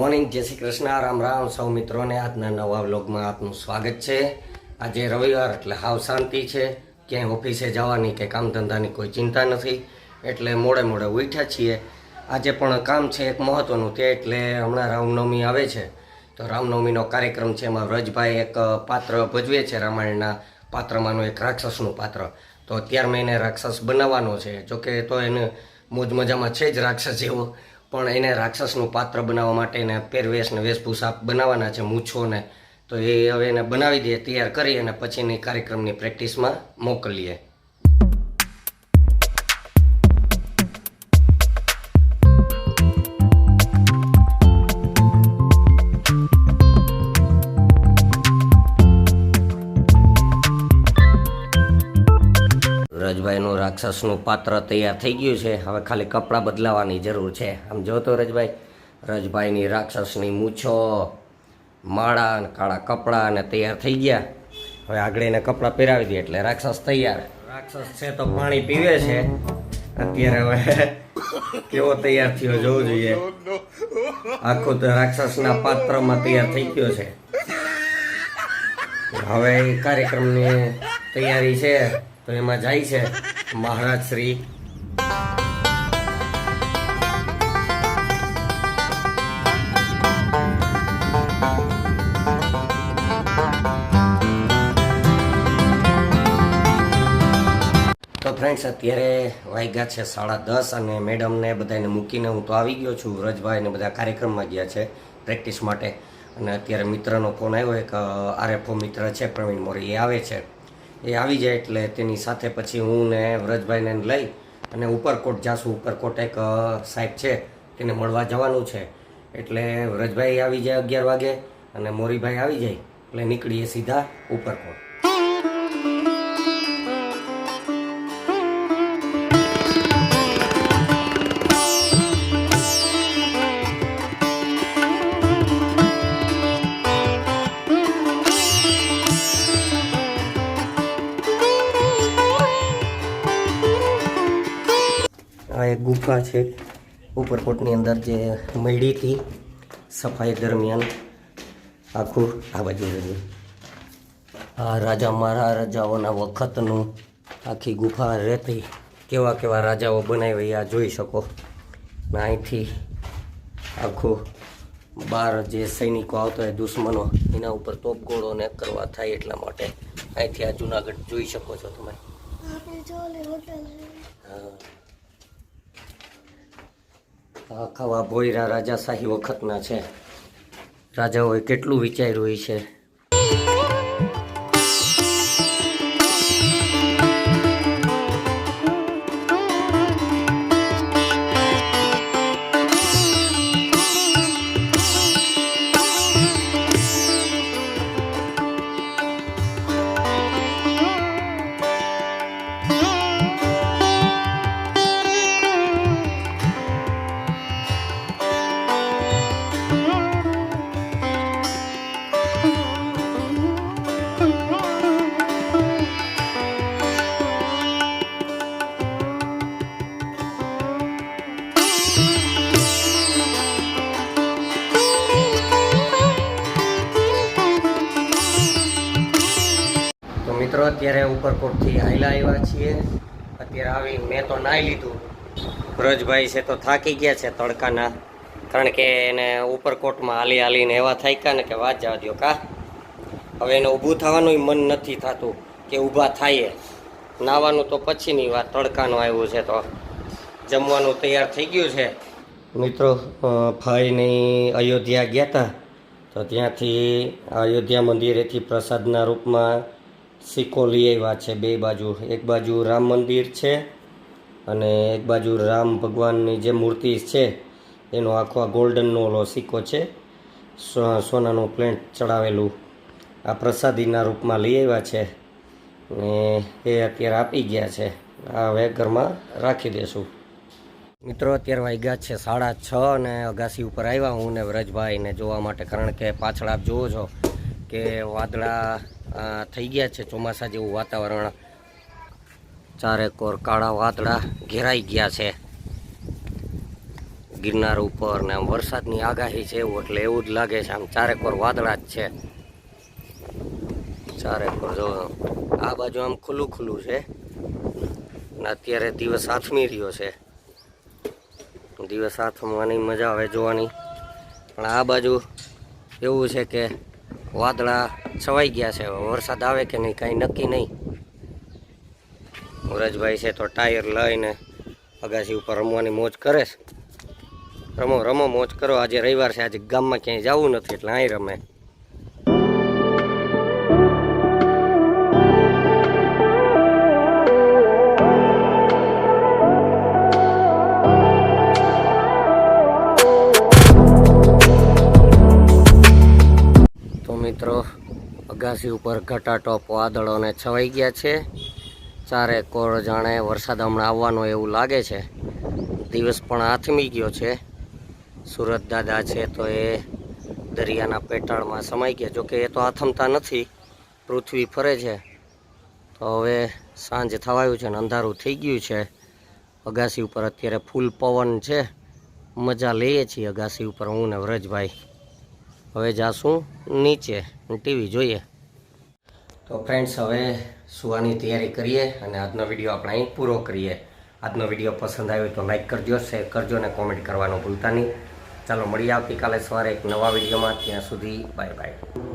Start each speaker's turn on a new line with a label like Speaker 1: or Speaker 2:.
Speaker 1: Morning, જય શ્રી કૃષ્ણ, રામ રામ સૌ મિત્રોને આજના નવા વ્લોગમાં આપનું સ્વાગત છે। આજે રવિવાર એટલે હાવ શાંતિ છે, ક્યાંય ઓફિસે જવાની કે કામ ધંધાની કોઈ ચિંતા નથી, એટલે મોડે મોડે ઉઠ્યા છીએ। આજે પણ કામ છે એક મહત્વનું, તે એટલે હમણાં રામનવમી આવે છે, તો રામનવમીનો કાર્યક્રમ છે। એમાં વ્રજભાઈ એક પાત્ર ભજવે છે, રામાયણના પાત્રમાંનું એક રાક્ષસનું પાત્ર। તો અત્યારે મેં એને રાક્ષસ બનાવવાનો છે, જોકે તો એને મોજ મજામાં છે જ રાક્ષસ જેવો, પણ એને રાક્ષસનું પાત્ર બનાવવા માટે એને પહેરવેશ ને વેશભૂષા બનાવવાના છે, મૂછો ને, તો એ હવે એને બનાવી દઈએ, તૈયાર કરી અને પછીની કાર્યક્રમની પ્રેક્ટિસમાં મોકલીએ। રજભાઈનું રાક્ષસનું પાત્ર તૈયાર થઈ ગયું છે, હવે ખાલી કપડાં બદલાવાની જરૂર છે। આમ જો તો રજભાઈની રાક્ષસની મૂછો, માળા અને કાળા કપડાં અને તૈયાર થઈ ગયા। હવે આગળ એને કપડાં પહેરાવી દઈએ એટલે રાક્ષસ તૈયાર। રાક્ષસ છે તો પાણી પીવે છે અત્યારે, હવે કેવો તૈયાર થયો જોવું જોઈએ। આખો તો રાક્ષસના પાત્રમાં તૈયાર થઈ ગયો છે। હવે કાર્યક્રમની તૈયારી છે, તો એમાં જાય છે મહારાજ શ્રી। તો ફ્રેન્ડ્સ, અત્યારે વાગ્યા છે 10:30 અને મેડમને બધાને મૂકીને હું તો આવી ગયો છું। વ્રજભાઈ ને બધા કાર્યક્રમમાં ગયા છે પ્રેક્ટિસ માટે, અને અત્યારે મિત્રનો ફોન આવ્યો, એક આરએફઓ મિત્ર છે પ્રવીણ મોરી, એ આવે છે। એ આવી જાય એટલે તેની સાથે પછી હું ને વ્રજભાઈને લઈ અને ઉપરકોટ જાશું। ઉપરકોટ એક સાહેબ છે તેને મળવા જવાનું છે, એટલે વ્રજભાઈ આવી જાય 11 વાગે અને મોરીભાઈ આવી જાય એટલે નીકળીએ સીધા ઉપરકોટ। આ એક ગુફા છે ઉપરકોટની અંદર, જે મળી હતી સફાઈ દરમિયાન આખું આ બાજુ રહ્યું। આ રાજા મહારાજાઓના વખતનું આખી ગુફા રહેતી, કેવા કેવા રાજાઓ બનાવી આ જોઈ શકો। ને અહીંથી આખું બાર જે સૈનિકો આવતા હોય દુશ્મનો, એના ઉપર તોપગોળો ને કરવા થાય, એટલા માટે અહીંથી આ જુનાગઢ જોઈ શકો છો તમે। આખા ભોયરા રાજાશાહી વખતના છે, રાજાઓએ કેટલું વિચાર્યું છે। મિત્રો, અત્યારે ઉપરકોટથી હાઈલા આવ્યા છીએ। અત્યારે આવી મેં તો નાહી લીધું, વ્રજભાઈ છે તો થાકી ગયા છે તડકાના, કારણ કે એને ઉપરકોટમાં હાલી હાલીને એવા થાક્યા ને કે વાત જવા દો કા। હવે એને ઊભું થવાનું મન નથી થતું કે ઊભા થાય, નાહવાનું તો પછીની વાત, તડકાનું આવ્યું છે। તો જમવાનું તૈયાર થઈ ગયું છે મિત્રો। ભાઈની અયોધ્યા ગયા હતા, તો ત્યાંથી અયોધ્યા મંદિરેથી પ્રસાદના રૂપમાં સિક્કો લઈ આવ્યા છે, બે બાજુ। એક બાજુ રામ મંદિર છે અને એક બાજુ રામ ભગવાનની જે મૂર્તિ છે એનો આખો ગોલ્ડનનો ઓલો સિક્કો છે, સોનાનું પ્લેટ ચડાવેલું, આ પ્રસાદીના રૂપમાં લઈ આવ્યા છે ને એ અત્યારે આપી ગયા છે। આ હવે ઘરમાં રાખી દેશું મિત્રો। અત્યારે વાગ્યા છે 6:30 અને અગાસી ઉપર આવ્યા હું ને વ્રજભાઈને જોવા માટે, કારણ કે પાછળ આપ જુઓ છો કે વાદળા થઈ ગયા છે, ચોમાસા જેવું વાતાવરણ, ચારેકોર કાળા વાદળા ઘેરાઈ ગયા છે। ગિરનાર ઉપર ને આમ વરસાદની આગાહી છે એવું, એટલે એવું જ લાગે છે. આમ ચારેકોર વાદળા જ છે, ચારેકોર. જો આ બાજુ આમ ખુલ્લું ખુલ્લું છે ને અત્યારે દિવસ આથમી રહ્યો છે. દિવસ આથમવાની મજા આવે જોવાની, પણ આ બાજુ એવું છે કે વાદળા છવાઈ ગયા છે. વરસાદ આવે કે નહીં કાંઈ નક્કી નહીં. વ્રજભાઈ છે તો ટાયર લઈને અગાસી ઉપર રમવાની મોજ કરે છે. રમો રમો, મોજ કરો. આજે રવિવાર છે, આજે ગામમાં ક્યાંય જવું નથી એટલે અહીં રમે. તો મિત્રો, અગાસી ઉપર ઘટાટોપ વાદળોને છવાઈ ગયા છે. ચારે કોર જાણે વરસાદ હમણાં આવવાનો એવું લાગે છે. દિવસ પણ આથમી ગયો છે. સુરત દાદા છે તો એ દરિયાના પેટાળમાં સમાઈ ગયા. જોકે એ તો આથમતા નથી, પૃથ્વી ફરે છે. તો હવે સાંજ થવાયું છે ને અંધારું થઈ ગયું છે. અગાસી ઉપર અત્યારે ફૂલ પવન છે, મજા લઈએ છીએ અગાસી ઉપર હું ને વ્રજભાઈ. હવે જાશું નીચે ટીવી જોઈએ. તો ફ્રેન્ડ્સ, હવે સુવાની તૈયારી કરીએ અને આજનો વિડીયો આપણે અહીં પૂરો કરીએ. આજનો વિડીયો પસંદ આવ્યો તો લાઈક કરજો, શેર કરજો અને કોમેન્ટ કરવાનું ભૂલતા નહીં. ચાલો મળીએ આવતીકાલે સવારે એક નવા વિડીયોમાં. ત્યાં સુધી બાય બાય.